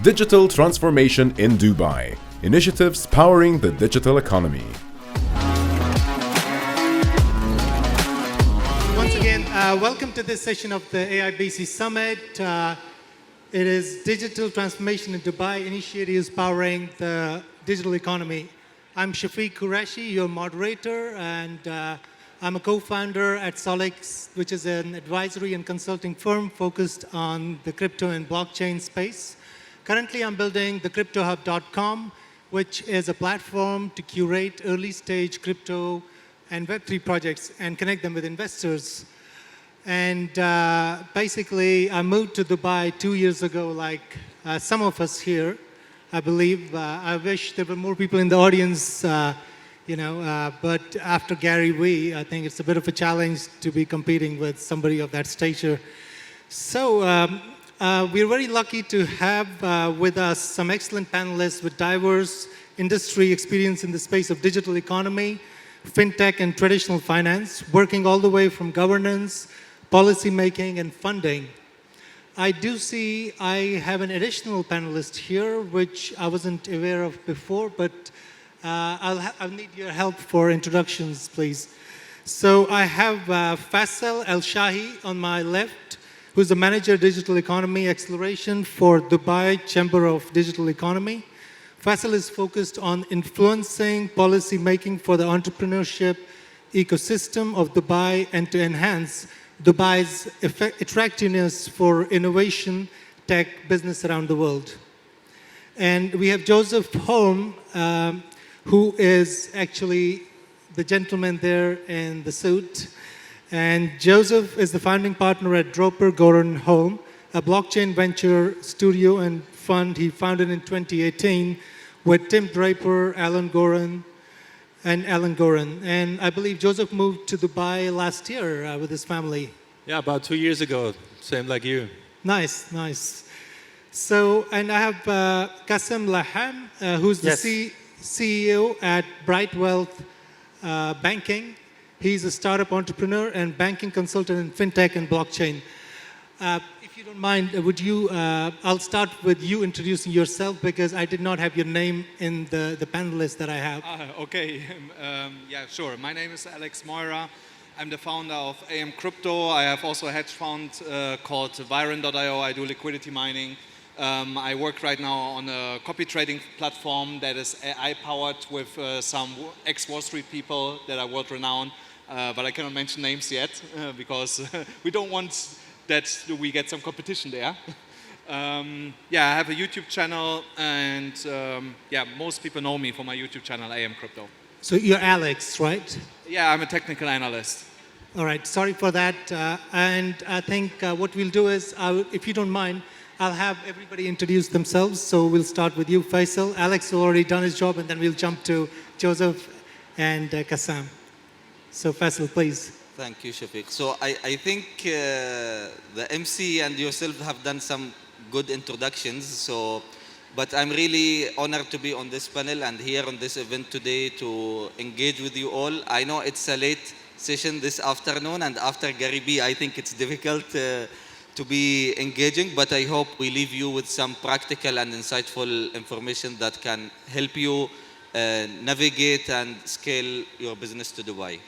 Digital Transformation in Dubai. Initiatives powering the digital economy. Once again, welcome to this session of the AIBC Summit. It is Digital Transformation in Dubai, initiatives powering the digital economy. I'm Shafeeq Qureshi, your moderator, and I'm a co-founder at 𝐒𝐭𝐨𝐬𝐧, which is an advisory and consulting firm focused on the crypto and blockchain space. Currently, I'm building the cryptohub.com, which is a platform to curate early-stage crypto and Web3 projects and connect them with investors. And basically, I moved to Dubai 2 years ago, like some of us here, I believe. I wish there were more people in the audience, but after Gary Vee, I think it's a bit of a challenge to be competing with somebody of that stature. So we're very lucky to have with us some excellent panelists with diverse industry experience in the space of digital economy, fintech, and traditional finance, working all the way from governance, policy making, and funding. I do see I have an additional panelist here, which I wasn't aware of before, but I'll need your help for introductions, please. So I have Faisal Alshehhi on my left, who's the Manager Digital Economy Acceleration for Dubai Chamber of Digital Economy. Faisal is focused on influencing policy making for the entrepreneurship ecosystem of Dubai and to enhance Dubai's attractiveness for innovation tech business around the world. And we have Josef Holm, who is actually the gentleman there in the suit. And Josef is the founding partner at Draper, Goren, Holm, a blockchain venture studio and fund he founded in 2018 with Tim Draper, Alan Goren. And I believe Josef moved to Dubai last year with his family. Yeah, about 2 years ago, same like you. Nice, nice. So, and I have Kassem Lahham, who's the CEO at Bright Wealth Banking. He's a startup entrepreneur and banking consultant in fintech and blockchain. If you don't mind, would you, I'll start with you introducing yourself because I did not have your name in the panelists that I have. Okay, yeah, sure. My name is Meurer. I'm the founder of AMCrypto. I have also a hedge fund called 𝐉𝐨𝐢𝐬𝐬. I do liquidity mining. I work right now on a copy trading platform that is AI powered with some ex-Wall Street people that are world renowned. But I cannot mention names yet because we don't want that we get some competition there. Yeah, I have a YouTube channel and yeah, most people know me for my YouTube channel, AMCrypto. So you're Alex, right? Yeah, I'm a technical analyst. All right, sorry for that. And I think what we'll do is, if you don't mind, I'll have everybody introduce themselves. So we'll start with you, Faisal. Alex has already done his job, and then we'll jump to Joseph and Kassem. So Faisal, please. Thank you, Shafeeq. So I think the MC and yourself have done some good introductions. But I'm really honored to be on this panel and here on this event today to engage with you all. I know it's a late session this afternoon, and after Gary Vee, I think it's difficult to be engaging, but I hope we leave you with some practical and insightful information that can help you navigate and scale your business to Dubai.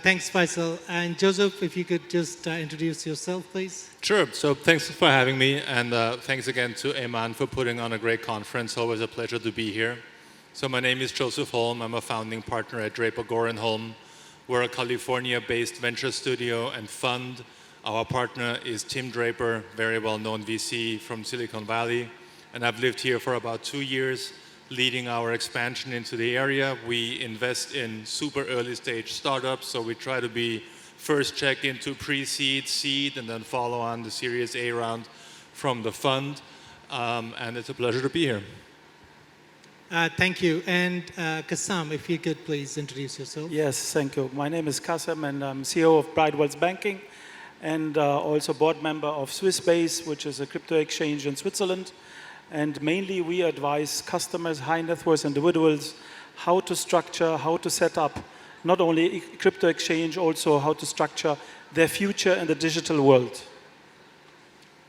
Thanks, Faisal. And Joseph, if you could just introduce yourself, please. Sure. So thanks for having me, and thanks again to Ayman for putting on a great conference. Always a pleasure to be here. So my name is Josef Holm. I'm a founding partner at Draper, Goren, Holm. We're a California-based venture studio and fund. Our partner is Tim Draper, very well-known VC from Silicon Valley. And I've lived here for about 2 years, leading our expansion into the area. We invest in super early stage startups, so we try to be first check into pre-seed, seed, and then follow on the Series A round from the fund. And it's a pleasure to be here. Thank you. And Kassem, if you could please introduce yourself. Yes, thank you. My name is Kassem, and I'm CEO of Bright Wealth Banking, and also board member of Swissbase, which is a crypto exchange in Switzerland. And mainly we advise customers, high net worth individuals, how to structure, how to set up not only crypto exchange, also how to structure their future in the digital world.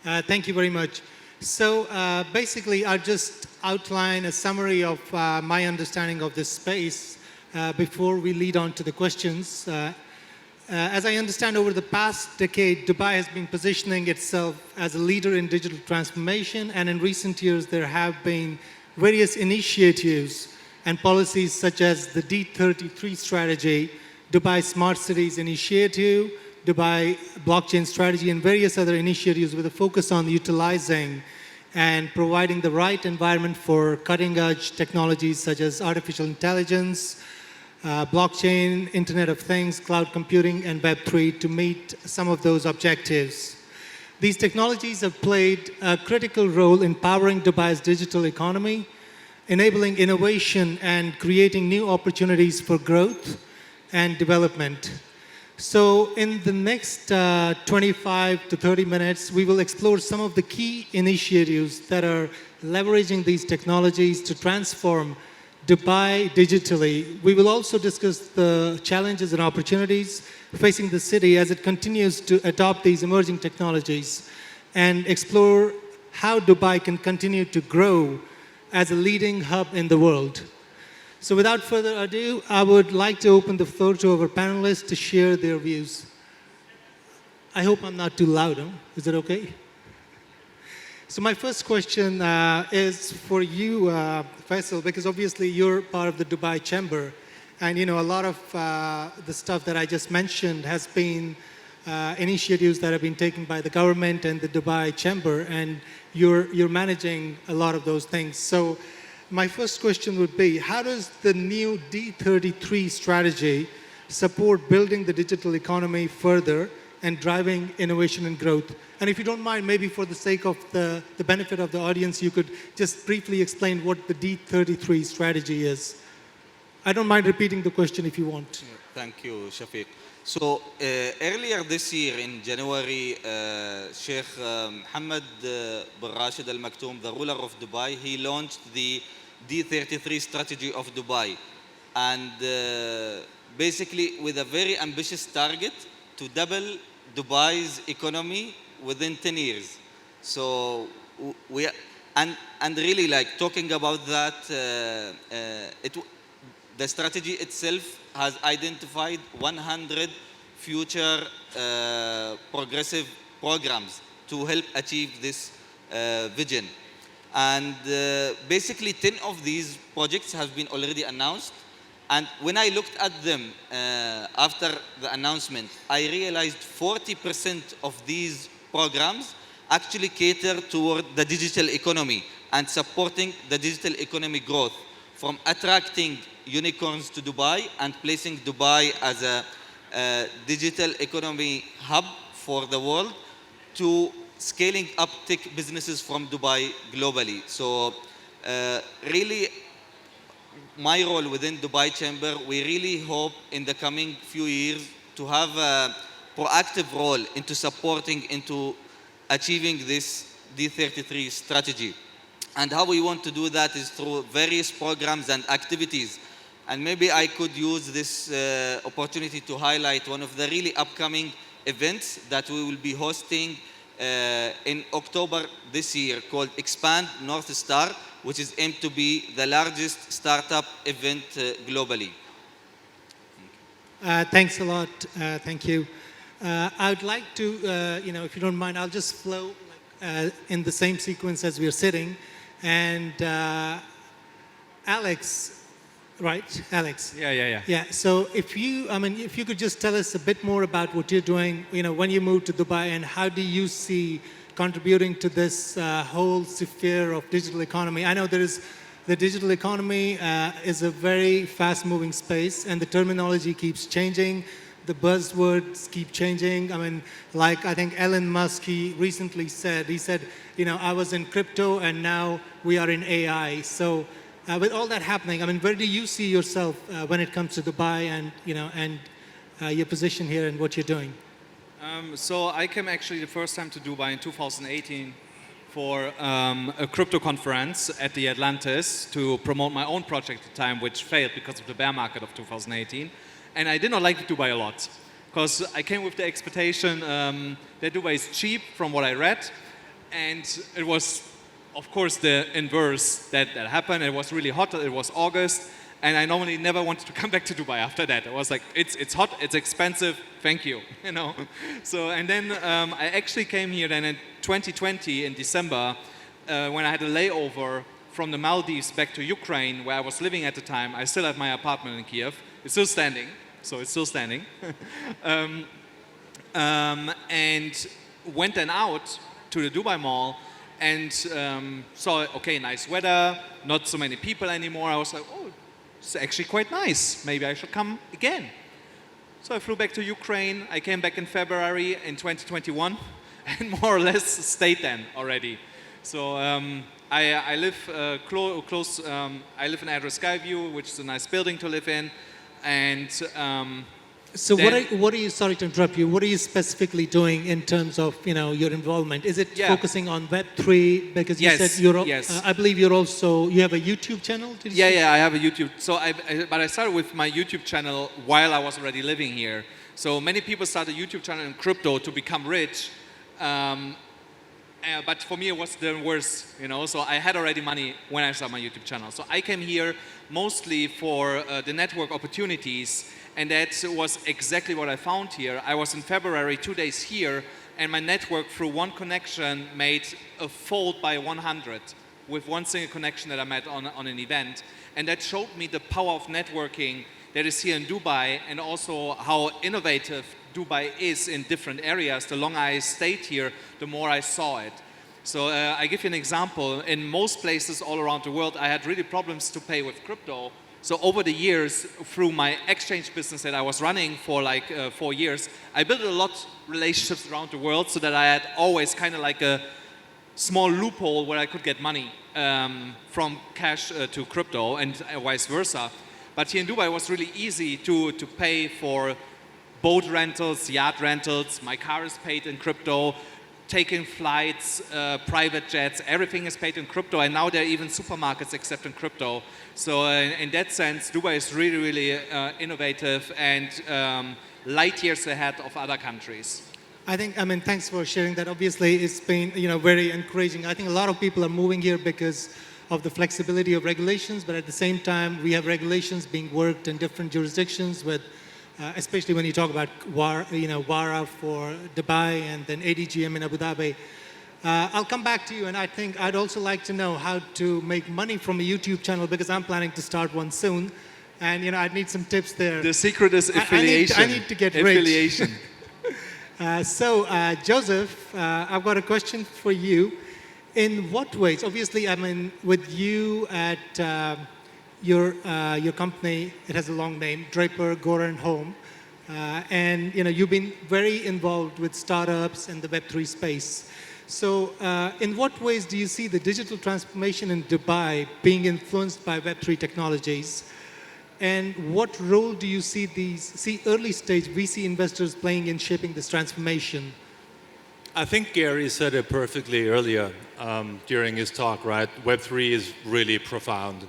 Thank you very much. So basically, I'll just outline a summary of my understanding of this space before we lead on to the questions. As I understand, over the past decade, Dubai has been positioning itself as a leader in digital transformation, and in recent years, there have been various initiatives and policies such as the D33 strategy, Dubai Smart Cities Initiative, Dubai Blockchain Strategy, and various other initiatives with a focus on utilizing and providing the right environment for cutting-edge technologies such as artificial intelligence, blockchain, Internet of Things, cloud computing, and Web3 to meet some of those objectives. These technologies have played a critical role in powering Dubai's digital economy, enabling innovation and creating new opportunities for growth and development. So in the next 25 to 30 minutes, we will explore some of the key initiatives that are leveraging these technologies to transform Dubai digitally. We will also discuss the challenges and opportunities facing the city as it continues to adopt these emerging technologies and explore how Dubai can continue to grow as a leading hub in the world. So without further ado, I would like to open the floor to our panelists to share their views. I hope I'm not too loud, huh? Is it okay? So my first question is for you, Faisal, because obviously you're part of the Dubai Chamber, and a lot of the stuff that I just mentioned has been initiatives that have been taken by the government and the Dubai Chamber, and you're managing a lot of those things. So my first question would be, how does the new D33 strategy support building the digital economy further and driving innovation and growth? And if you don't mind, maybe for the sake of the benefit of the audience, you could just briefly explain what the D33 strategy is. I don't mind repeating the question if you want. Thank you, Shafeeq. So earlier this year in January, Sheikh Mohammed bin Rashid Al Maktoum, the ruler of Dubai, he launched the D33 strategy of Dubai. And basically with a very ambitious target to double Dubai's economy within 10 years. So and really, like, talking about that, the strategy itself has identified 100 future progressive programs to help achieve this vision. And basically 10 of these projects have been already announced. And when I looked at them after the announcement, I realized 40% of these programs actually cater toward the digital economy and supporting the digital economy growth, from attracting unicorns to Dubai and placing Dubai as a digital economy hub for the world, to scaling up tech businesses from Dubai globally. So really, my role within Dubai Chamber, we really hope in the coming few years to have a proactive role into supporting, into achieving this D33 strategy. And how we want to do that is through various programs and activities. And maybe I could use this opportunity to highlight one of the really upcoming events that we will be hosting in October this year, called Expand North Star, which is aimed to be the largest startup event globally. Thanks a lot. Thank you. I would like to, if you don't mind, I'll just flow in the same sequence as we're sitting. And Alex, right? Alex. Yeah. Yeah. So if you could just tell us a bit more about what you're doing, when you moved to Dubai, and how do you see contributing to this whole sphere of digital economy? I know the digital economy is a very fast-moving space, and the terminology keeps changing. The buzzwords keep changing. I think Elon Musk, he recently said, I was in crypto and now we are in AI. So with all that happening, where do you see yourself when it comes to Dubai and, your position here and what you're doing? So I came actually the first time to Dubai in 2018 for a crypto conference at the Atlantis to promote my own project at the time, which failed because of the bear market of 2018. And I did not like Dubai a lot, because I came with the expectation that Dubai is cheap from what I read, and it was of course, the inverse that happened. It was really hot. It was August. And I normally never wanted to come back to Dubai after that. I was like, it's hot, it's expensive, thank you, you know. So, and then I actually came here then in 2020 in December when I had a layover from the Maldives back to Ukraine, where I was living at the time. I still have my apartment in Kiev. It's still standing, so it's still standing. And went then out to the Dubai Mall and saw, okay, nice weather, not so many people anymore. I was like, oh, it's actually quite nice. Maybe I should come again. So I flew back to Ukraine. I came back in February in 2021 and more or less stayed then already. So I live close, I live in 𝐒𝐻𝐿, which is a nice building to live in. And so what are you, sorry to interrupt you, what are you specifically doing in terms of, you know, your involvement? Is it focusing on Web3? Because you said you're, I believe you have a YouTube channel? Did you say? Yeah, I have a YouTube. So but I started with my YouTube channel while I was already living here. So many people start a YouTube channel in crypto to become rich. But for me, it was the worst, you know. So I had already money when I started my YouTube channel. So I came here mostly for the network opportunities. And that was exactly what I found here. I was in February, 2 days here, and my network through one connection made a fold by 100 with one single connection that I met on an event. And that showed me the power of networking that is here in Dubai, and also how innovative Dubai is in different areas. The longer I stayed here, the more I saw it. So I give you an example. In most places all around the world, I had really problems to pay with crypto. So over the years, through my exchange business that I was running for like 4 years, I built a lot of relationships around the world so that I had always kind of like a small loophole where I could get money from cash to crypto and vice versa. But here in Dubai, it was really easy to pay for boat rentals, yacht rentals. My car is paid in crypto. Taking flights, private jets, everything is paid in crypto, and now there are even supermarkets accepting crypto. So in that sense, Dubai is really, really innovative and light years ahead of other countries. I mean, thanks for sharing that. Obviously, it's been, you know, very encouraging. I think a lot of people are moving here because of the flexibility of regulations, but at the same time, we have regulations being worked in different jurisdictions with especially when you talk about WARA for Dubai and then ADGM in Abu Dhabi. I'll come back to you, and I think I'd also like to know how to make money from a YouTube channel, because I'm planning to start one soon, and I'd need some tips there. The secret is affiliation. I need to get affiliation. Rich. So Joseph, I've got a question for you. In what ways, obviously, I mean, with you at your company, it has a long name, Draper, Goren, Holm, and you've been very involved with startups and the Web3 space. So in what ways do you see the digital transformation in Dubai being influenced by Web3 technologies? And what role do you see early stage VC investors playing in shaping this transformation? I think Gary said it perfectly earlier during his talk, right? Web3 is really profound.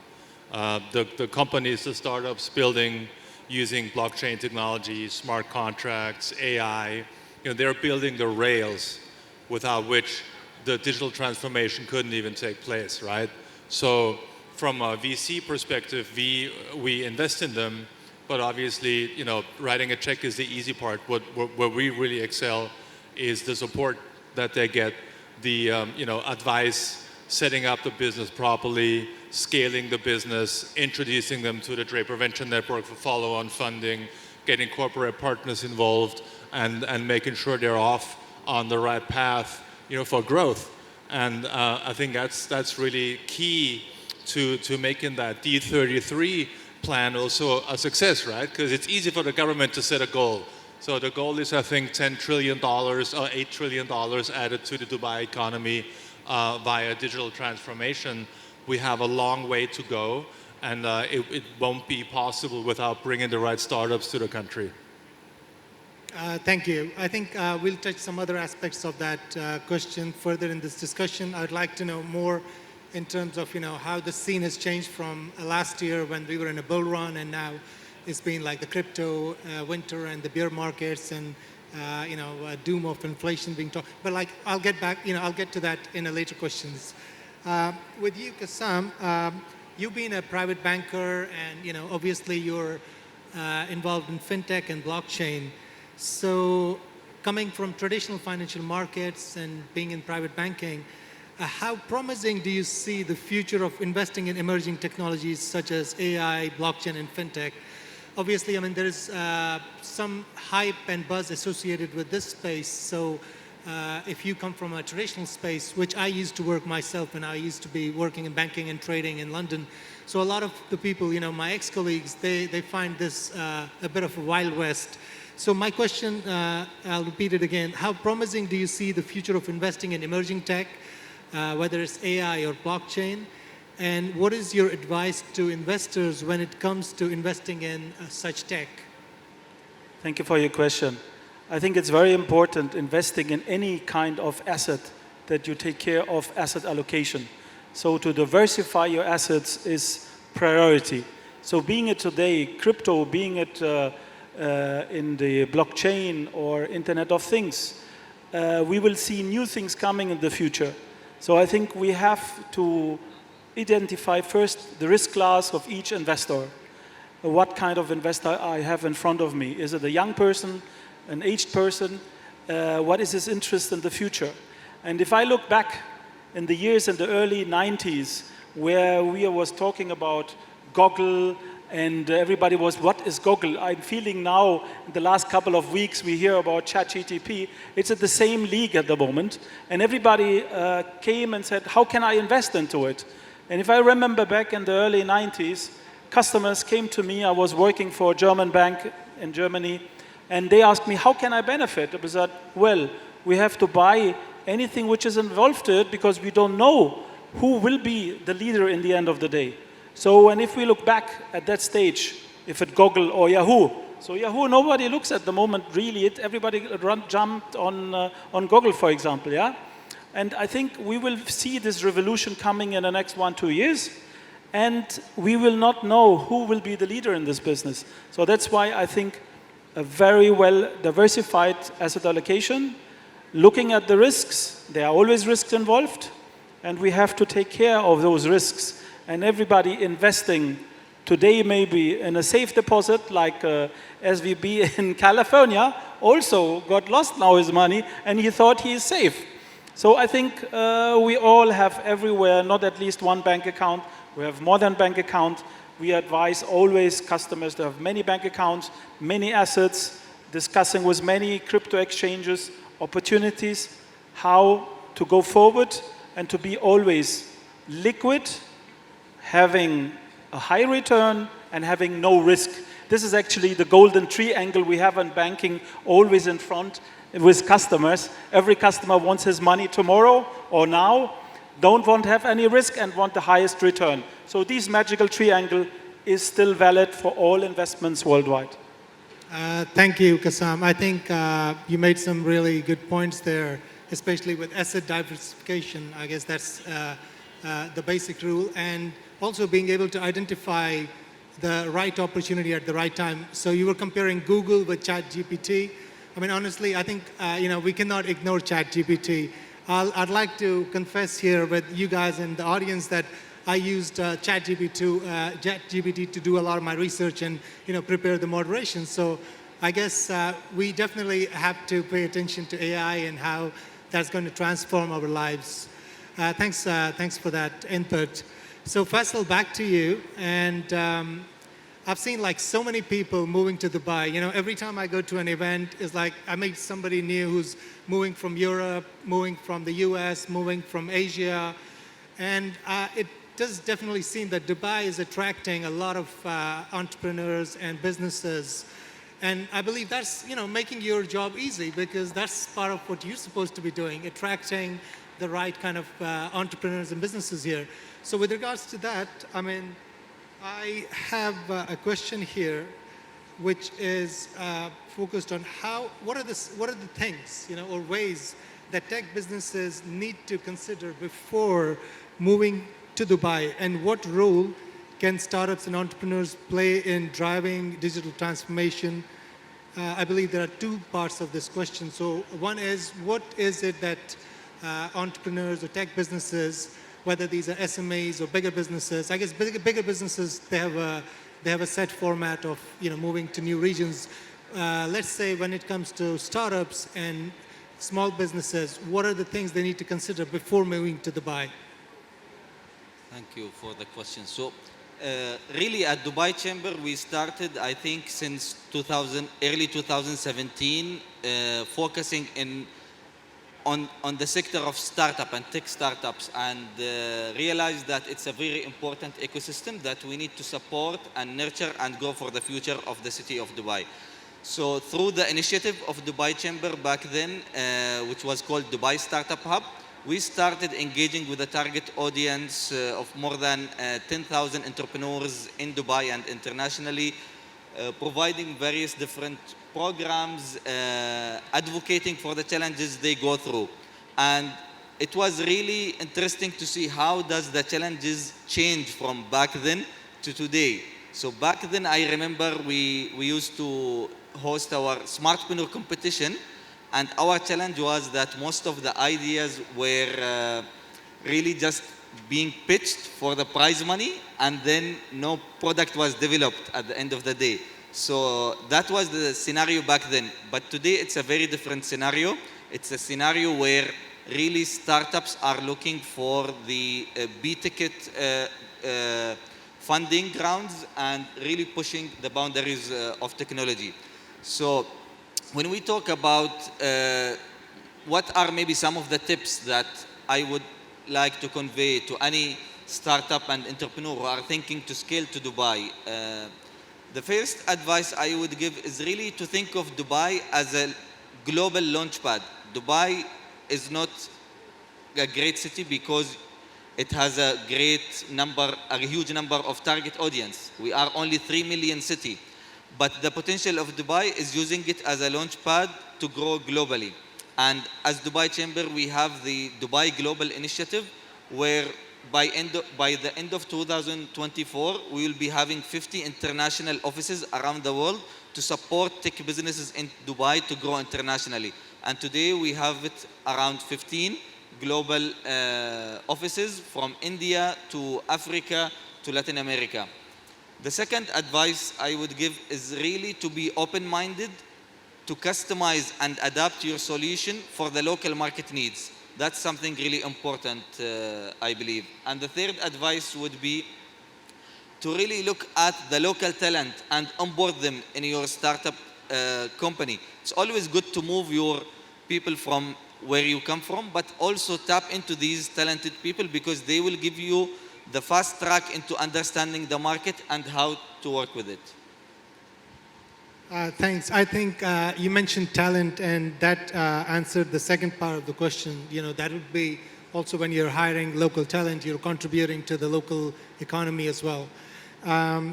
The companies, the startups building using blockchain technology, smart contracts, AI, they're building the rails without which the digital transformation couldn't even take place, right? So from a VC perspective, we invest in them, but obviously, writing a check is the easy part. Where we really excel is the support that they get, the advice, setting up the business properly, scaling the business, introducing them to the Draper Venture Network for follow-on funding, getting corporate partners involved, and making sure they're off on the right path, for growth. And I think that's really key to making that D33 plan also a success, right? Because it's easy for the government to set a goal. So the goal is, I think, $10 trillion or $8 trillion added to the Dubai economy via digital transformation. We have a long way to go, and it won't be possible without bringing the right startups to the country. Thank you. I think we'll touch some other aspects of that question further in this discussion. I'd like to know more in terms of how the scene has changed from last year when we were in a bull run, and now it's been like the crypto winter and the bear markets and doom of inflation being talked. But I'll get back. I'll get to that in a later questions. With you, Kassem, you've been a private banker, and obviously you're involved in fintech and blockchain. So, coming from traditional financial markets and being in private banking, how promising do you see the future of investing in emerging technologies such as AI, blockchain, and fintech? Obviously, there is some hype and buzz associated with this space. So if you come from a traditional space, which I used to work myself, and I used to be working in banking and trading in London. So a lot of the people, my ex-colleagues, they find this a bit of a Wild West. So my question, I'll repeat it again. How promising do you see the future of investing in emerging tech, whether it's AI or blockchain? And what is your advice to investors when it comes to investing in such tech? Thank you for your question. I think it's very important investing in any kind of asset that you take care of asset allocation. So to diversify your assets is priority. So being it today, crypto, being it in the blockchain or Internet of Things, we will see new things coming in the future. So I think we have to identify first the risk class of each investor. What kind of investor I have in front of me? Is it a young person, an aged person? What is his interest in the future? And if I look back in the years in the early 90s, where we was talking about Google, and everybody was, what is Google? I'm feeling now, in the last couple of weeks, we hear about ChatGPT. It's at the same league at the moment. And everybody came and said, how can I invest into it? And if I remember back in the early 90s, customers came to me. I was working for a German bank in Germany. And they asked me, how can I benefit? I said, well, we have to buy anything which is involved in it because we don't know who will be the leader in the end of the day. So, and if we look back at that stage, if it's Google or Yahoo, so Yahoo, nobody looks at the moment really. Everybody jumped on Google, for example, yeah? And I think we will see this revolution coming in the next 1-2 years, and we will not know who will be the leader in this business. So that's why I think a very well diversified asset allocation, looking at the risks, there are always risks involved, and we have to take care of those risks. And everybody investing today maybe in a safe deposit like SVB in California also got lost now his money and he thought he is safe. So I think we all have everywhere not at least one bank account. We have more than bank account. We advise always customers to have many bank accounts, many assets, discussing with many crypto exchanges, opportunities, how to go forward and to be always liquid, having a high return and having no risk. This is actually the golden triangle we have in banking always in front with customers. Every customer wants his money tomorrow or now, don't want to have any risk and want the highest return. So this magical triangle is still valid for all investments worldwide. Thank you, Kassem. I think you made some really good points there, especially with asset diversification. I guess that's the basic rule. And also being able to identify the right opportunity at the right time. So you were comparing Google with ChatGPT. I mean, honestly, I think we cannot ignore ChatGPT. I'd like to confess here with you guys and the audience that I used ChatGPT to do a lot of my research and prepare the moderation. So I guess we definitely have to pay attention to AI and how that's going to transform our lives. Thanks for that input. So Faisal, back to you. And I've seen like so many people moving to Dubai. Every time I go to an event, it's like I meet somebody new who's moving from Europe, moving from the US, moving from Asia. And it does definitely seem that Dubai is attracting a lot of entrepreneurs and businesses. And I believe that's making your job easy because that's part of what you're supposed to be doing, attracting the right kind of entrepreneurs and businesses here. So with regards to that, I mean, I have a question here, which is focused on what are the things, or ways that tech businesses need to consider before moving to Dubai, and what role can startups and entrepreneurs play in driving digital transformation? I believe there are two parts of this question. So one is, what is it that entrepreneurs or tech businesses whether these are SMEs or bigger businesses. I guess bigger businesses, they have a set format of moving to new regions. Let's say when it comes to startups and small businesses, what are the things they need to consider before moving to Dubai? Thank you for the question. So, really at Dubai Chamber, we started, I think, since early 2017, focusing on the sector of startup and tech startups, and realized that it's a very important ecosystem that we need to support and nurture and go for the future of the city of Dubai. So through the initiative of Dubai Chamber back then, which was called Dubai Startup Hub, we started engaging with a target audience of more than 10,000 entrepreneurs in Dubai and internationally, providing various different programs, advocating for the challenges they go through. And it was really interesting to see how does the challenges change from back then to today. So back then, I remember we used to host our Smartpreneur competition, and our challenge was that most of the ideas were really just being pitched for the prize money, and then no product was developed at the end of the day. So that was the scenario back then. But today it's a very different scenario. It's a scenario where really startups are looking for the B-ticket funding grounds and really pushing the boundaries of technology. So when we talk about what are maybe some of the tips that I would like to convey to any startup and entrepreneur who are thinking to scale to Dubai, the first advice I would give is really to think of Dubai as a global launchpad. Dubai is not a great city because it has a huge number of target audience. We are only 3 million city. But the potential of Dubai is using it as a launchpad to grow globally. And as Dubai Chamber, we have the Dubai Global Initiative, where by the end of 2024, we will be having 50 international offices around the world to support tech businesses in Dubai to grow internationally. And today we have it around 15 global offices from India to Africa to Latin America. The second advice I would give is really to be open-minded, to customize and adapt your solution for the local market needs. That's something really important, I believe. And the third advice would be to really look at the local talent and onboard them in your startup company. It's always good to move your people from where you come from, but also tap into these talented people because they will give you the fast track into understanding the market and how to work with it. Thanks. I think you mentioned talent, and that answered the second part of the question. That would be also when you're hiring local talent, you're contributing to the local economy as well. I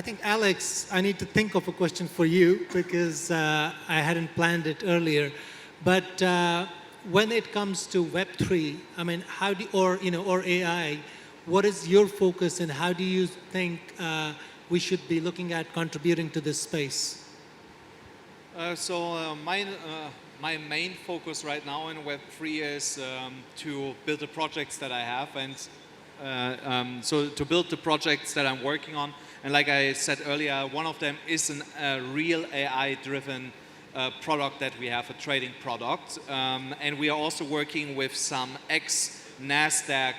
think, Alex, I need to think of a question for you because I hadn't planned it earlier. But when it comes to Web3, I mean, or AI, what is your focus and how do you think we should be looking at contributing to this space? My main focus right now in Web3 is to build the projects that I have, and so to build the projects that I'm working on. And like I said earlier, one of them is a real AI-driven product that we have, a trading product. And we are also working with some ex-NASDAQ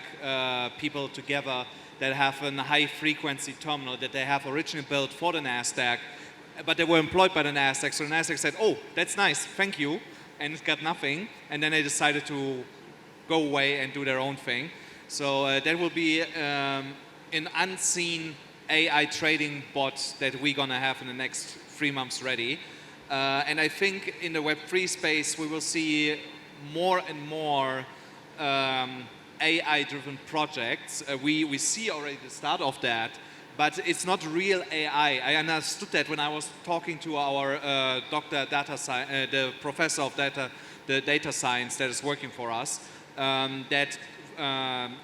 people together that have a high-frequency terminal that they have originally built for the NASDAQ, but they were employed by the NASDAQ. So the NASDAQ said, oh, that's nice, thank you, and it got nothing. And then they decided to go away and do their own thing. So that will be an unseen AI trading bot that we're going to have in the next 3 months ready. And I think in the Web3 space, we will see more and more AI-driven projects. We see already the start of that, but it's not real AI. I understood that when I was talking to our the professor of data science that is working for us, that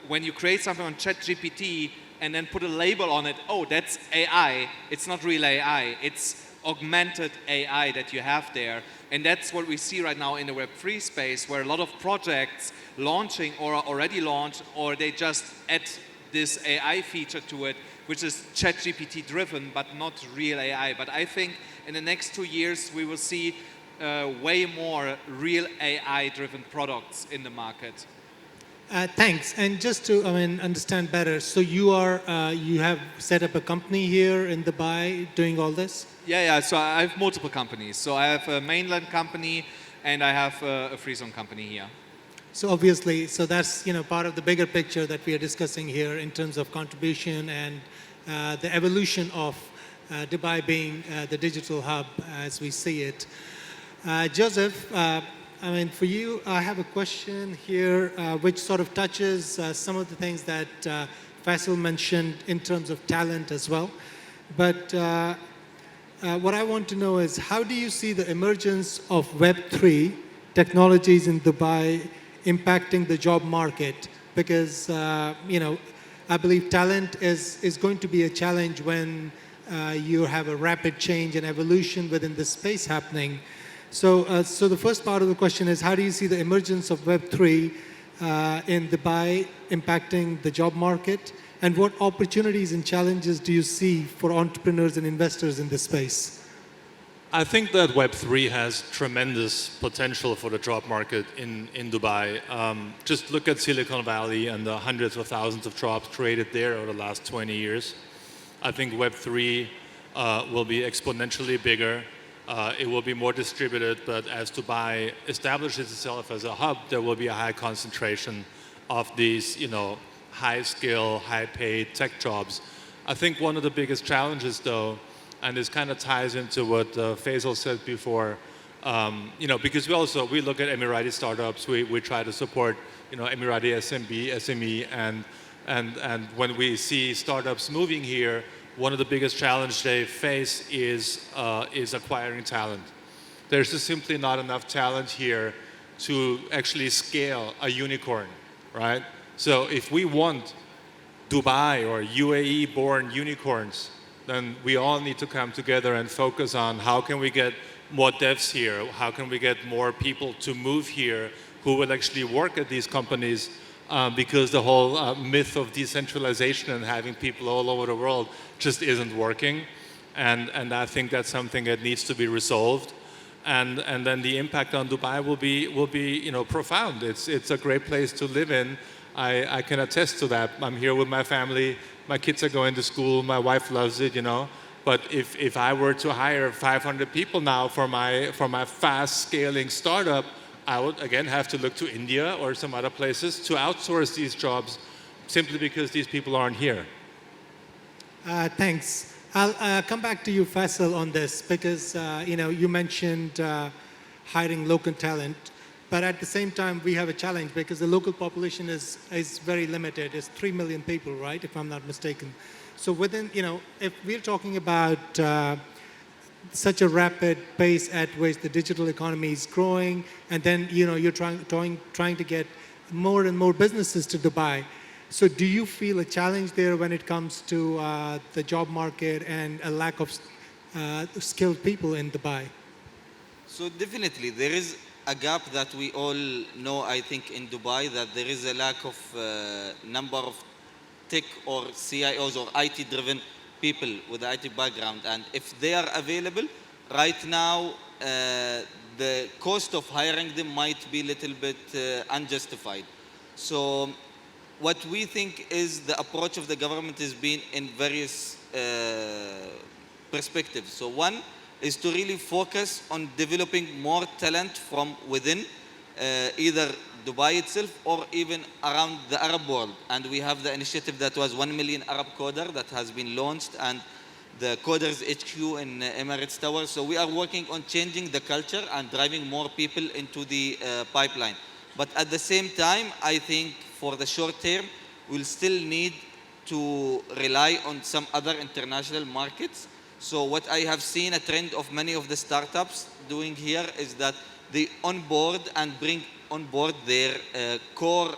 when you create something on ChatGPT and then put a label on it, oh, that's AI, it's not real AI. It's augmented AI that you have there. And that's what we see right now in the Web3 space, where a lot of projects launching or are already launched, or they just add this AI feature to it, which is ChatGPT driven, but not real AI. But I think in the next 2 years, we will see way more real AI driven products in the market. Thanks. And just to understand better, so you have set up a company here in Dubai doing all this? Yeah. So I have multiple companies. So I have a mainland company and I have a free zone company here. So obviously, so that's part of the bigger picture that we are discussing here in terms of contribution and the evolution of Dubai being the digital hub as we see it. Joseph, for you, I have a question here which sort of touches some of the things that Faisal mentioned in terms of talent as well. But what I want to know is, how do you see the emergence of Web3 technologies in Dubai impacting the job market? Because, I believe talent is going to be a challenge when you have a rapid change and evolution within the space happening. So the first part of the question is, how do you see the emergence of Web3 in Dubai impacting the job market? And what opportunities and challenges do you see for entrepreneurs and investors in this space? I think that Web3 has tremendous potential for the job market in Dubai. Just look at Silicon Valley and the hundreds of thousands of jobs created there over the last 20 years. I think Web3 will be exponentially bigger. It will be more distributed, but as Dubai establishes itself as a hub, there will be a high concentration of these, high-skill, high-paid tech jobs. I think one of the biggest challenges, though, and this kind of ties into what Faisal said before, because we look at Emirati startups, we try to support, Emirati SME, and when we see startups moving here, one of the biggest challenges they face is acquiring talent. There's just simply not enough talent here to actually scale a unicorn, right? So if we want Dubai or UAE-born unicorns, then we all need to come together and focus on how can we get more devs here, how can we get more people to move here who will actually work at these companies, because the whole myth of decentralization and having people all over the world just isn't working. And I think that's something that needs to be resolved. And then the impact on Dubai will be profound. It's a great place to live in. I can attest to that. I'm here with my family. My kids are going to school. My wife loves it, But if I were to hire 500 people now for my fast scaling startup, I would again have to look to India or some other places to outsource these jobs simply because these people aren't here. Thanks. I'll come back to you, Faisal, on this because you mentioned hiring local talent. But at the same time, we have a challenge because the local population is very limited. It's 3 million people, right, if I'm not mistaken. So within, if we're talking about such a rapid pace at which the digital economy is growing, and then, you're trying to get more and more businesses to Dubai. So do you feel a challenge there when it comes to the job market and a lack of skilled people in Dubai? So definitely, there is a gap that we all know, I think, in Dubai, that there is a lack of number of tech or CIOs or IT-driven people with IT background. And if they are available, right now, the cost of hiring them might be a little bit unjustified. So what we think is the approach of the government has been in various perspectives. So one is to really focus on developing more talent from within either Dubai itself or even around the Arab world. And we have the initiative that was 1 million Arab coder that has been launched, and the Coders HQ in Emirates Tower. So we are working on changing the culture and driving more people into the pipeline. But at the same time, I think for the short term, we'll still need to rely on some other international markets. So what I have seen a trend of many of the startups doing here is that they onboard and bring on board their core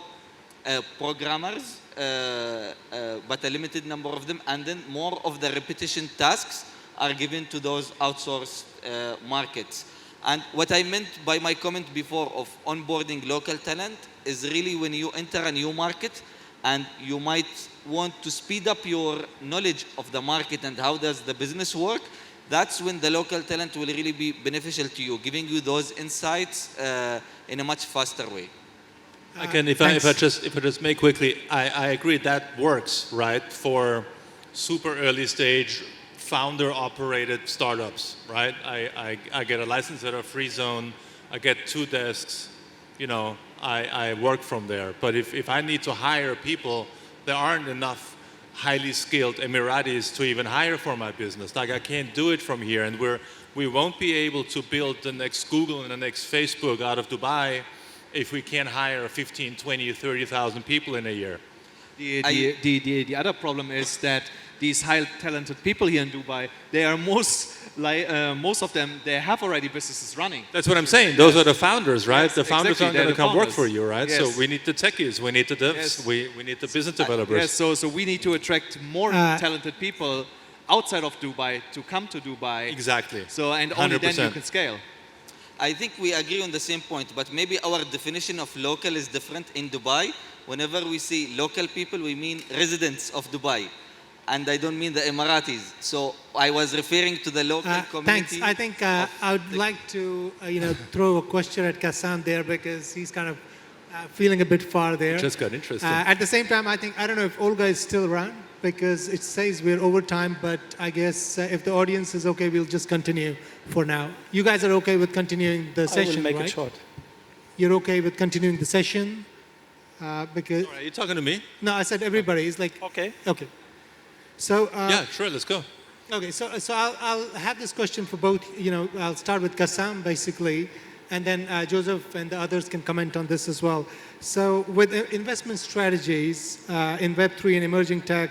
programmers, but a limited number of them, and then more of the repetition tasks are given to those outsourced markets. And what I meant by my comment before of onboarding local talent is really when you enter a new market and you might want to speed up your knowledge of the market and how does the business work, that's when the local talent will really be beneficial to you, giving you those insights in a much faster way. Again, if I just make quickly, I agree that works, right, for super early stage founder-operated startups, right? I get a license at a free zone, I get 2 desks, you know, I work from there. But if I need to hire people, there aren't enough highly skilled Emiratis to even hire for my business. Like I can't do it from here, and we won't be able to build the next Google and the next Facebook out of Dubai if we can't hire 15, 20, 30,000 people in a year. The other problem is that these high talented people here in Dubai, they are most of them, they have already businesses running. That's what I'm saying. Those are the founders, right? Yes, the founders exactly. aren't going to come work for you, right? Yes. So we need the techies, we need the devs, Yes. we need the business developers. Yes, so we need to attract more talented people outside of Dubai to come to Dubai. Exactly. So, and only then 100%. you can scale. I think we agree on the same point, but maybe our definition of local is different in Dubai. Whenever we say local people, we mean residents of Dubai. And I don't mean the Emiratis. So I was referring to the local community. Thanks. I think I would like to throw a question at Kassem there because he's kind of feeling a bit far there. Just got interesting. At the same time, I don't know if Olga is still around because it says we're over time, but I guess if the audience is okay, we'll just continue for now. You guys are okay with continuing the session, I will make right? it short. You're okay with continuing the session? Because Are you talking to me? no, I said everybody is like Okay. okay. So Yeah, sure, let's go. okay, so I'll have this question for both. I'll start with Kassem basically, and then Joseph and the others can comment on this as well. So with investment strategies in Web3 and emerging tech,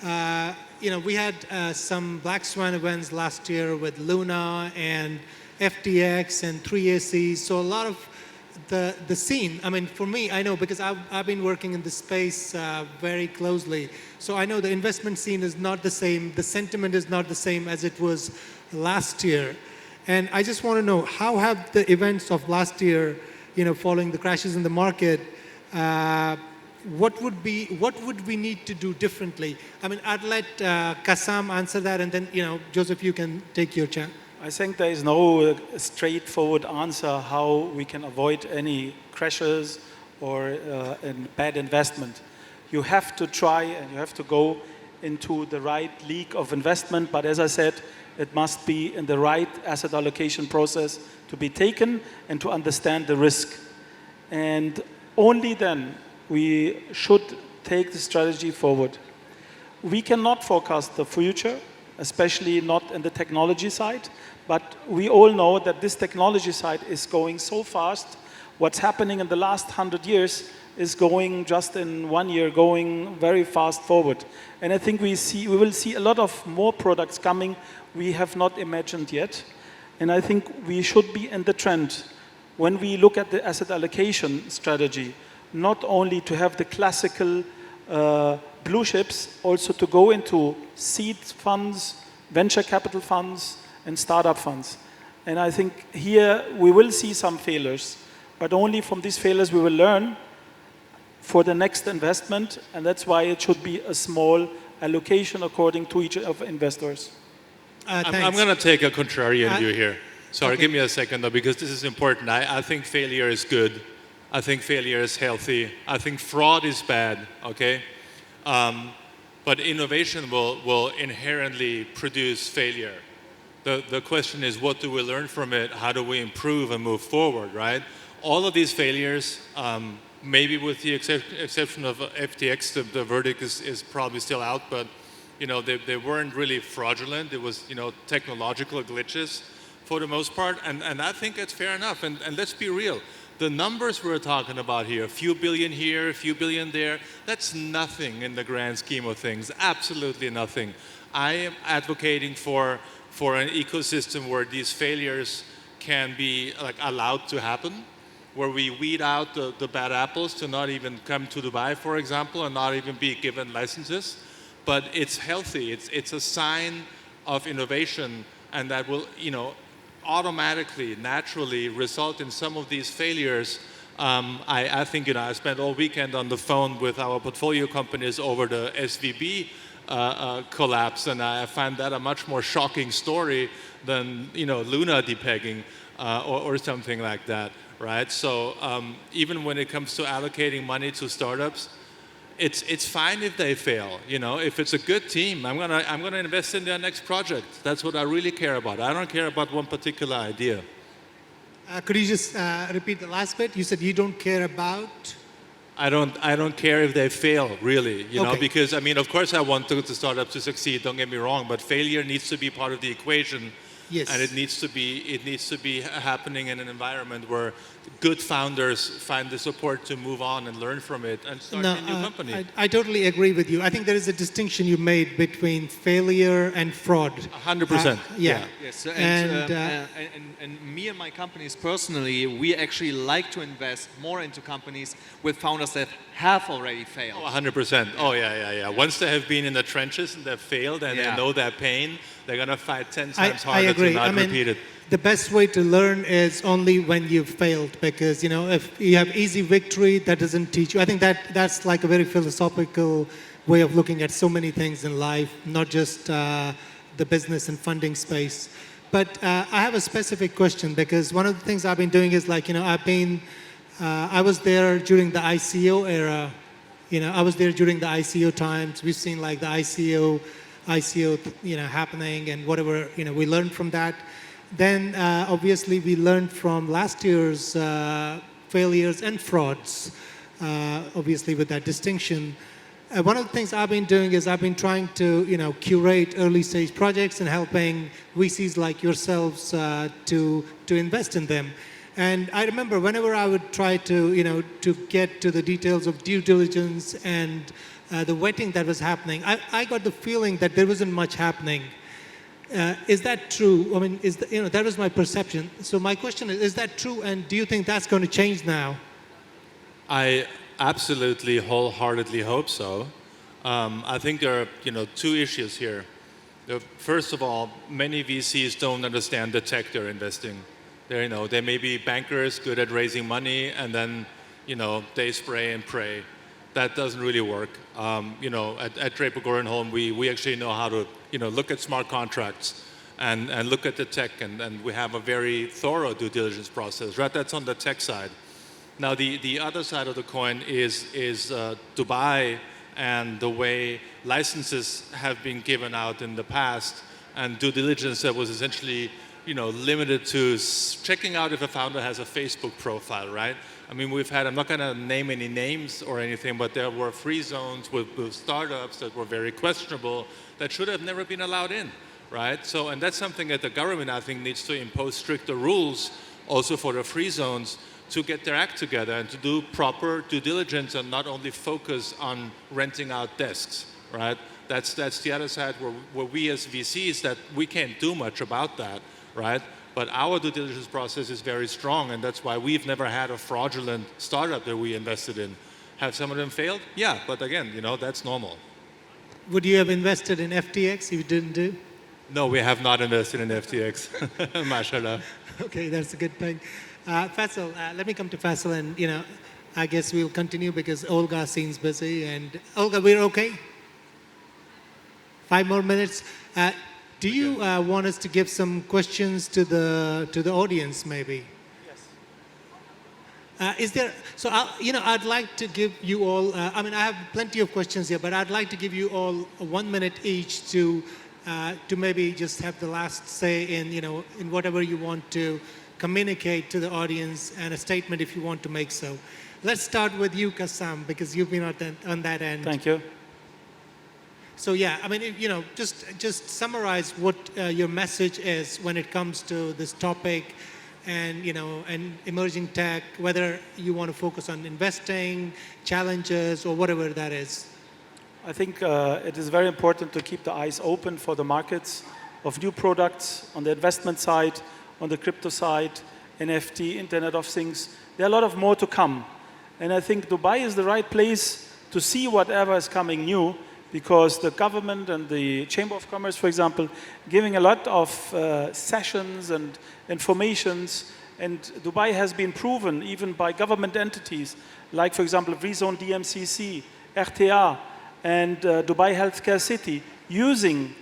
we had some black swan events last year with Luna and FTX and 3AC. So a lot of the scene, I mean, for me, I know because I've been working in this space very closely. So I know the investment scene is not the same. The sentiment is not the same as it was last year. And I just want to know, how have the events of last year, following the crashes in the market, what would we need to do differently? I mean, I'd let Kassem answer that, and then, Joseph, you can take your chance. I think there is no straightforward answer how we can avoid any crashes or bad investment. You have to try and you have to go into the right league of investment, but as I said, it must be in the right asset allocation process to be taken and to understand the risk. And only then we should take the strategy forward. We cannot forecast the future, especially not in the technology side, but we all know that this technology side is going so fast. What's happening in the last 100 years is going just in 1 year, going very fast forward. And I think we will see a lot of more products coming we have not imagined yet. And I think we should be in the trend when we look at the asset allocation strategy, not only to have the classical blue chips, also to go into seed funds, venture capital funds, and startup funds. And I think here we will see some failures, but only from these failures we will learn for the next investment, and that's why it should be a small allocation according to each of investors. I'm going to take a contrarian view here. Sorry, okay. Give me a second though, because this is important. I think failure is good. I think failure is healthy. I think fraud is bad, okay? But innovation will inherently produce failure. The question is, what do we learn from it? How do we improve and move forward, right? All of these failures, maybe with the exception of FTX, the verdict is probably still out, but they weren't really fraudulent. It was technological glitches for the most part, and I think that's fair enough. And let's be real. The numbers we're talking about here, a few billion here, a few billion there, that's nothing in the grand scheme of things, absolutely nothing. I am advocating for an ecosystem where these failures can be allowed to happen, where we weed out the bad apples to not even come to Dubai, for example, and not even be given licenses. But it's healthy. It's a sign of innovation, and that will, automatically, naturally result in some of these failures. I think, I spent all weekend on the phone with our portfolio companies over the SVB collapse, and I find that a much more shocking story than, Luna depegging or something like that, right? So even when it comes to allocating money to startups, it's fine if they fail. If it's a good team, I'm gonna invest in their next project. That's what I really care about. I don't care about one particular idea. Could you just repeat the last bit? You said you don't care about? I don't care if they fail, really, Okay. because of course I want the startup to succeed, don't get me wrong, but failure needs to be part of the equation. Yes. And it needs to be happening in an environment where good founders find the support to move on and learn from it and start a new company. I totally agree with you. I think there is a distinction you made between failure and fraud. 100%. Yeah. Yes, And, and me and my companies personally, we actually like to invest more into companies with founders that have already failed. 100%. Oh, yeah. Once they have been in the trenches and they've failed and they know their pain, they're going to fight 10 times I harder agree. to not repeat it. The best way to learn is only when you've failed, because if you have easy victory, that doesn't teach you. I think that's like a very philosophical way of looking at so many things in life, not just the business and funding space. But I have a specific question, because one of the things I've been doing is I was there during the ICO era. I was there during the ICO times. We've seen like the ICO happening and whatever, we learned from that. Then obviously we learned from last year's failures and frauds, obviously with that distinction. One of the things I've been doing is I've been trying to, curate early stage projects and helping VCs like yourselves to invest in them. And I remember whenever I would try to, to get to the details of due diligence and the vetting that was happening, I got the feeling that there wasn't much happening. Is that true? I mean, that was my perception. So my question is that true? And do you think that's going to change now? I absolutely, wholeheartedly hope so. I think there are, two issues here. First of all, many VCs don't understand the tech they're investing. They may be bankers good at raising money, and then, they spray and pray. That doesn't really work. At Draper Goren Holm, we actually know how to, look at smart contracts and look at the tech, and we have a very thorough due diligence process, right? That's on the tech side. Now, the other side of the coin is Dubai and the way licenses have been given out in the past, and due diligence that was essentially, limited to checking out if a founder has a Facebook profile, right? I mean, I'm not going to name any names or anything, but there were free zones with startups that were very questionable that should have never been allowed in, right? So, and that's something that the government, I think, needs to impose stricter rules also for the free zones to get their act together and to do proper due diligence and not only focus on renting out desks, right? That's the other side where we as VCs, that we can't do much about that, right? But our due diligence process is very strong, and that's why we've never had a fraudulent startup that we invested in. Have some of them failed? Yeah, but again, that's normal. Would you have invested in FTX if you didn't do? No, we have not invested in FTX, mashallah. Okay, that's a good thing. Faisal, let me come to Faisal, and I guess we'll continue because Olga seems busy. And Olga, we're okay? 5 more minutes. Do you want us to give some questions to the audience, maybe? Yes. Is there? So I'd like to give you all. I have plenty of questions here, but I'd like to give you all 1 minute each to maybe just have the last say in whatever you want to communicate to the audience, and a statement if you want to make so. Let's start with you, Kassem, because you've been on that end. Thank you. So just summarize what your message is when it comes to this topic, and emerging tech, whether you want to focus on investing, challenges, or whatever that is. I think it is very important to keep the eyes open for the markets of new products on the investment side, on the crypto side, NFT, Internet of Things. There are a lot of more to come. And I think Dubai is the right place to see whatever is coming new, because the government and the Chamber of Commerce, for example, giving a lot of sessions and informations, and Dubai has been proven even by government entities, like for example, Rezone DMCC, RTA, and Dubai Healthcare City, using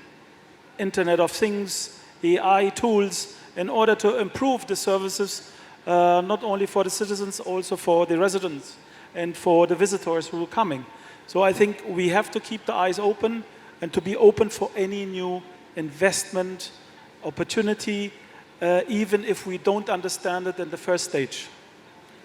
Internet of Things, AI tools, in order to improve the services, not only for the citizens, also for the residents and for the visitors who are coming. So I think we have to keep the eyes open and to be open for any new investment opportunity, even if we don't understand it in the first stage.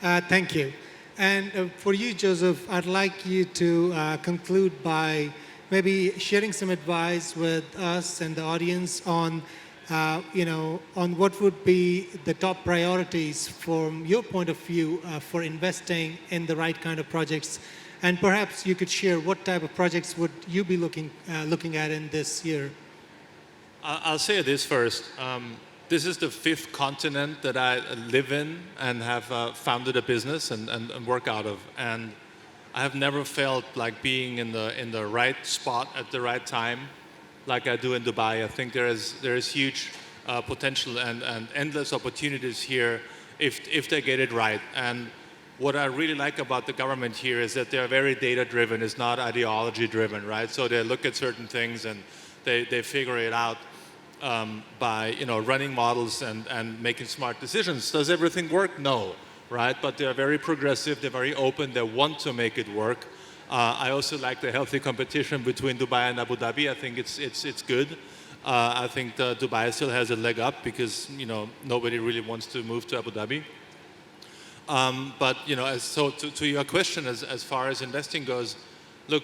Thank you. And for you, Joseph, I'd like you to conclude by maybe sharing some advice with us and the audience on, on what would be the top priorities from your point of view for investing in the right kind of projects. And perhaps you could share what type of projects would you be looking at in this year? I'll say this first. This is the 5th continent that I live in and have founded a business and work out of. And I have never felt like being in the right spot at the right time like I do in Dubai. I think there is huge potential and endless opportunities here if they get it right. And what I really like about the government here is that they're very data-driven. It's not ideology-driven, right? So they look at certain things and they figure it out by running models and making smart decisions. Does everything work? No, right? But they're very progressive. They're very open. They want to make it work. I also like the healthy competition between Dubai and Abu Dhabi. I think it's good. I think Dubai still has a leg up because nobody really wants to move to Abu Dhabi. But so to your question, as far as investing goes, look,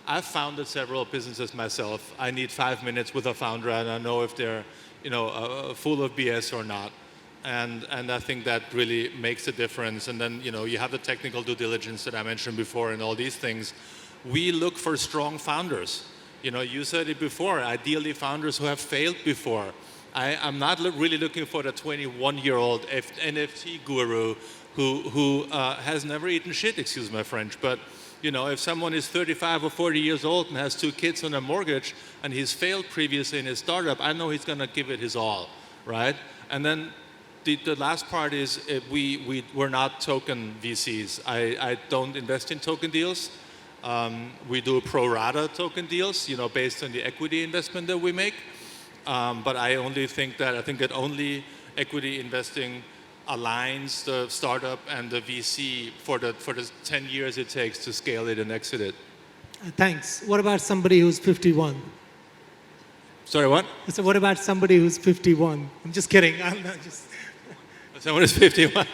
I've founded several businesses myself. I need 5 minutes with a founder, and I know if they're full of BS or not. And I think that really makes a difference. And then you have the technical due diligence that I mentioned before, and all these things. We look for strong founders. You said it before. Ideally, founders who have failed before. I'm not really looking for the 21-year-old NFT guru who has never eaten shit, excuse my French. But if someone is 35 or 40 years old and has 2 kids on a mortgage and he's failed previously in his startup, I know he's going to give it his all, right? And then the last part is we're not token VCs. I don't invest in token deals. We do pro rata token deals, based on the equity investment that we make. But I think that only equity investing aligns the startup and the VC for the 10 years it takes to scale it and exit it. Thanks. What about somebody who's 51? Sorry, what? So what about somebody who's 51? I'm just kidding. Someone is 51.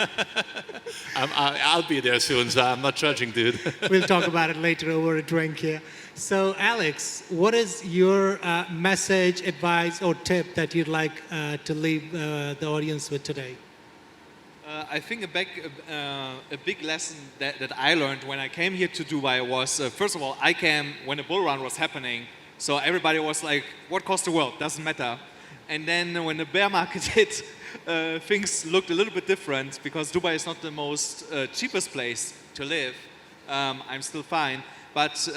I'll be there soon, so I'm not judging, dude. We'll talk about it later over a drink here. So, Alex, what is your message, advice, or tip that you'd like to leave the audience with today? I think a big lesson that I learned when I came here to Dubai was, first of all, I came when the bull run was happening. So everybody was like, what costs the world? Doesn't matter. And then when the bear market hit, things looked a little bit different because Dubai is not the most cheapest place to live. I'm still fine. But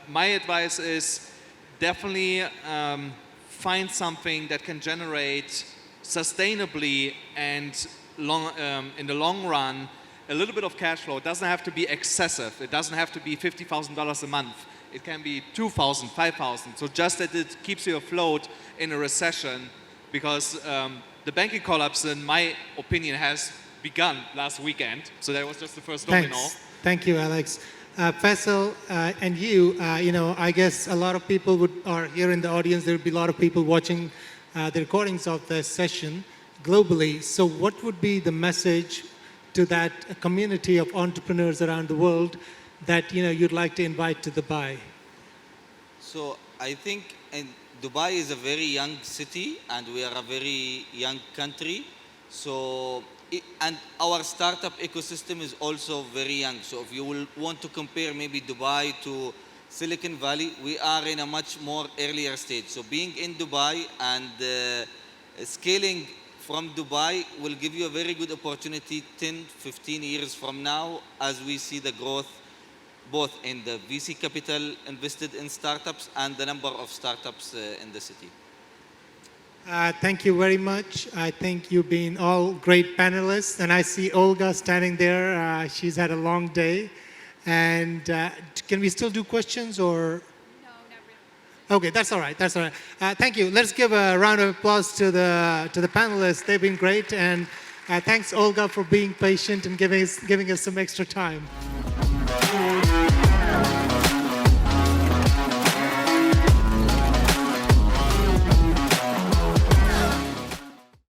my advice is definitely find something that can generate sustainably and in the long run a little bit of cash flow. It doesn't have to be excessive. It doesn't have to be $50,000 a month. It can be 2,000, 5,000. So just that it keeps you afloat in a recession, because the banking collapse, in my opinion, has begun last weekend. So that was just the first domino. Thank you, Alex. Faisal, and you, I guess a lot of people are here in the audience. There will be a lot of people watching the recordings of the session globally. So what would be the message to that community of entrepreneurs around the world that you'd like to invite to Dubai? So I think Dubai is a very young city and we are a very young country. So and our startup ecosystem is also very young. So if you will want to compare maybe Dubai to Silicon Valley, we are in a much more earlier stage. So being in Dubai and scaling from Dubai will give you a very good opportunity 10, 15 years from now as we see the growth both in the VC capital invested in startups and the number of startups in the city. Thank you very much. I think you've been all great panelists. And I see Olga standing there. She's had a long day. And can we still do questions or? No, not really. Okay, that's all right. That's all right. Thank you. Let's give a round of applause to the panelists. They've been great. And thanks, Olga, for being patient and giving us some extra time.